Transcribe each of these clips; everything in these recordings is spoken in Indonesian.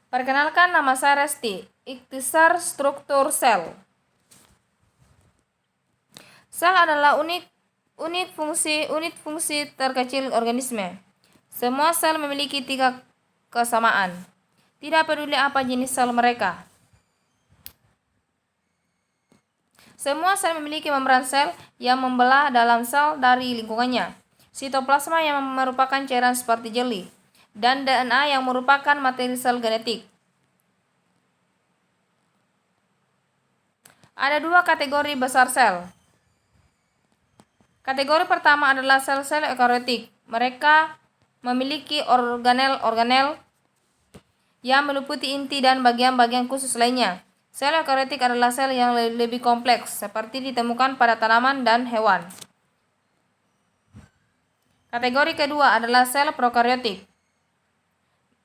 Perkenalkan, nama saya Resti. Ikhtisar struktur sel. Sel adalah unit fungsi terkecil organisme. Semua sel memiliki 3 kesamaan. Tidak peduli apa jenis sel mereka. Semua sel memiliki membran sel yang membelah dalam sel dari lingkungannya. Sitoplasma yang merupakan cairan seperti jeli, dan DNA yang merupakan materi sel genetik. Ada 2 kategori besar sel. Kategori pertama adalah sel-sel eukariotik. Mereka memiliki organel yang meliputi inti dan bagian-bagian khusus lainnya. Sel eukariotik adalah sel yang lebih kompleks, seperti ditemukan pada tanaman dan hewan. Kategori kedua adalah sel prokariotik.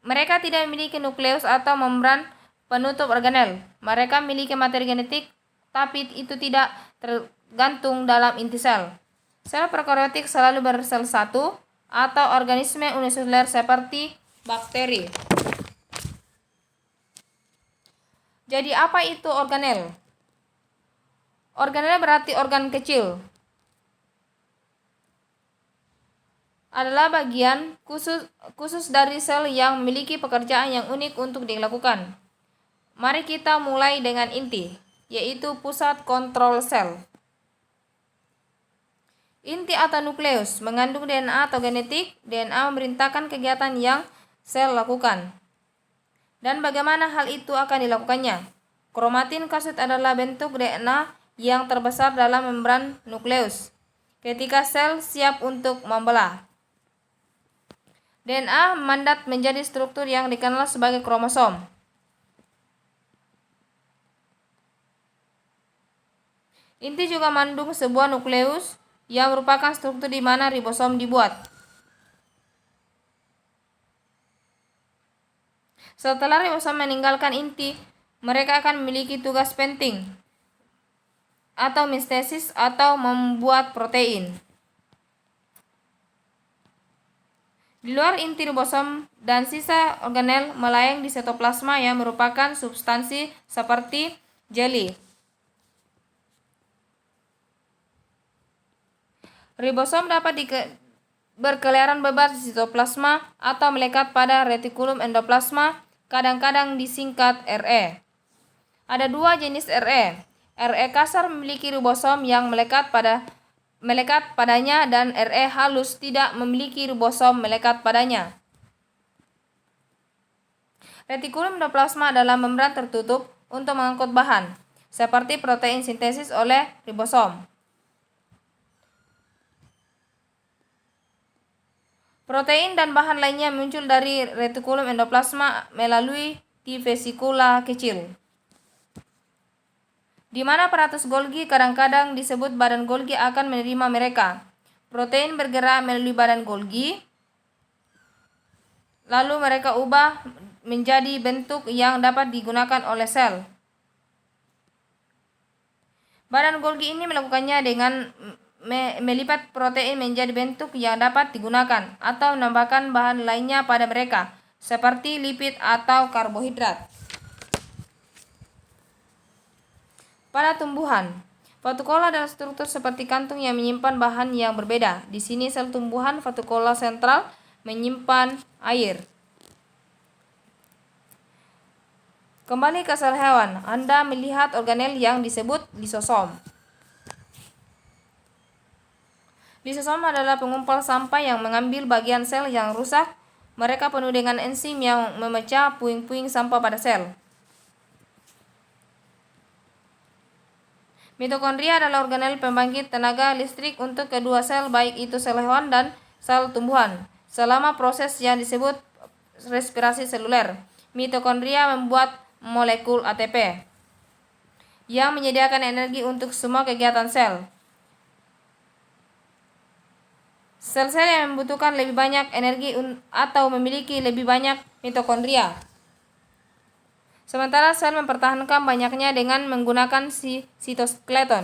Mereka tidak memiliki nukleus atau membran penutup organel. Mereka memiliki materi genetik, tapi itu tidak tergantung dalam inti sel. Sel prokariotik selalu bersel satu atau organisme uniseluler seperti bakteri. Jadi apa itu organel? Organel berarti organ kecil. Adalah bagian khusus dari sel yang memiliki pekerjaan yang unik untuk dilakukan. Mari kita mulai dengan inti, yaitu pusat kontrol sel. Inti atau nukleus mengandung DNA atau genetik. DNA memerintahkan kegiatan yang sel lakukan. Dan bagaimana hal itu akan dilakukannya? Kromatin kaset adalah bentuk DNA yang terbesar dalam membran nukleus ketika sel siap untuk membelah. DNA mandat menjadi struktur yang dikenal sebagai kromosom. Inti juga mengandung sebuah nukleus yang merupakan struktur di mana ribosom dibuat. Setelah ribosom meninggalkan inti, mereka akan memiliki tugas penting atau sintesis atau membuat protein. Di luar inti ribosom dan sisa organel melayang di sitoplasma yang merupakan substansi seperti jeli. Ribosom dapat berkeliaran bebas di sitoplasma atau melekat pada retikulum endoplasma, kadang-kadang disingkat RE. Ada 2 jenis RE. RE kasar memiliki ribosom yang melekat padanya, dan RE halus tidak memiliki ribosom melekat padanya. Retikulum endoplasma adalah membran tertutup untuk mengangkut bahan, seperti protein sintesis oleh ribosom. Protein dan bahan lainnya muncul dari retikulum endoplasma melalui T vesikula kecil, di mana aparatus Golgi, kadang-kadang disebut badan Golgi, akan menerima mereka. Protein bergerak melalui badan Golgi, lalu mereka ubah menjadi bentuk yang dapat digunakan oleh sel. Badan Golgi ini melakukannya dengan melipat protein menjadi bentuk yang dapat digunakan atau menambahkan bahan lainnya pada mereka, seperti lipid atau karbohidrat. Pada tumbuhan, vakuola adalah struktur seperti kantung yang menyimpan bahan yang berbeda. Di sini sel tumbuhan vakuola sentral menyimpan air. Kembali ke sel hewan, Anda melihat organel yang disebut lisosom. Lisosom adalah pengumpal sampah yang mengambil bagian sel yang rusak. Mereka penuh dengan enzim yang memecah puing-puing sampah pada sel. Mitokondria adalah organel pembangkit tenaga listrik untuk kedua sel, baik itu sel hewan dan sel tumbuhan. Selama proses yang disebut respirasi seluler, mitokondria membuat molekul ATP yang menyediakan energi untuk semua kegiatan sel. Sel-sel yang membutuhkan lebih banyak energi atau memiliki lebih banyak mitokondria. Sementara sel mempertahankan banyaknya dengan menggunakan sitoskeleton.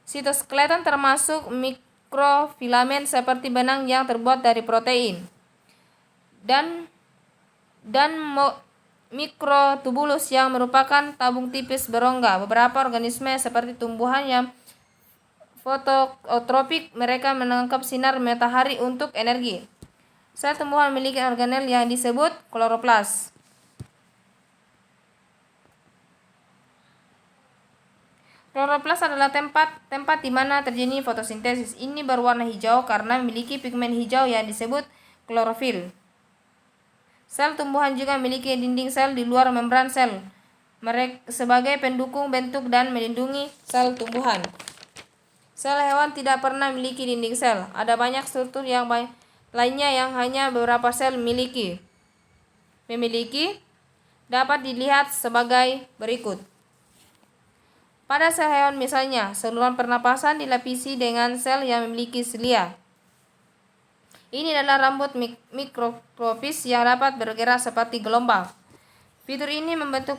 Sitoskeleton termasuk mikrofilamen seperti benang yang terbuat dari protein. Dan mikrotubulus yang merupakan tabung tipis berongga. Beberapa organisme seperti tumbuhan yang fototropik, mereka menangkap sinar matahari untuk energi. Sel tumbuhan memiliki organel yang disebut kloroplas. Kloroplas adalah tempat di mana terjadi fotosintesis. Ini berwarna hijau karena memiliki pigmen hijau yang disebut klorofil. Sel tumbuhan juga memiliki dinding sel di luar membran sel, mereka sebagai pendukung bentuk dan melindungi sel tumbuhan. Sel hewan tidak pernah memiliki dinding sel. Ada banyak struktur yang lainnya yang hanya beberapa sel memiliki. Dapat dilihat sebagai berikut. Pada sel hewan misalnya, saluran pernapasan dilapisi dengan sel yang memiliki silia. Ini adalah rambut mikroskopis yang dapat bergerak seperti gelombang. Fitur ini membentuk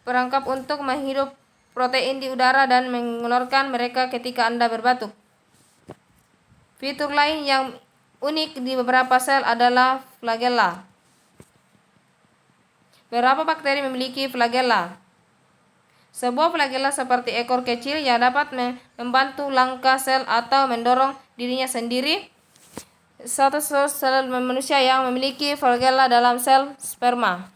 perangkap untuk menghirup protein di udara dan mengeluarkan mereka ketika Anda berbatuk. Fitur lain yang unik di beberapa sel adalah flagella. Beberapa bakteri memiliki flagella. Sebuah flagella seperti ekor kecil yang dapat membantu langkah sel atau mendorong dirinya sendiri. Satu sel manusia yang memiliki flagella dalam sel sperma.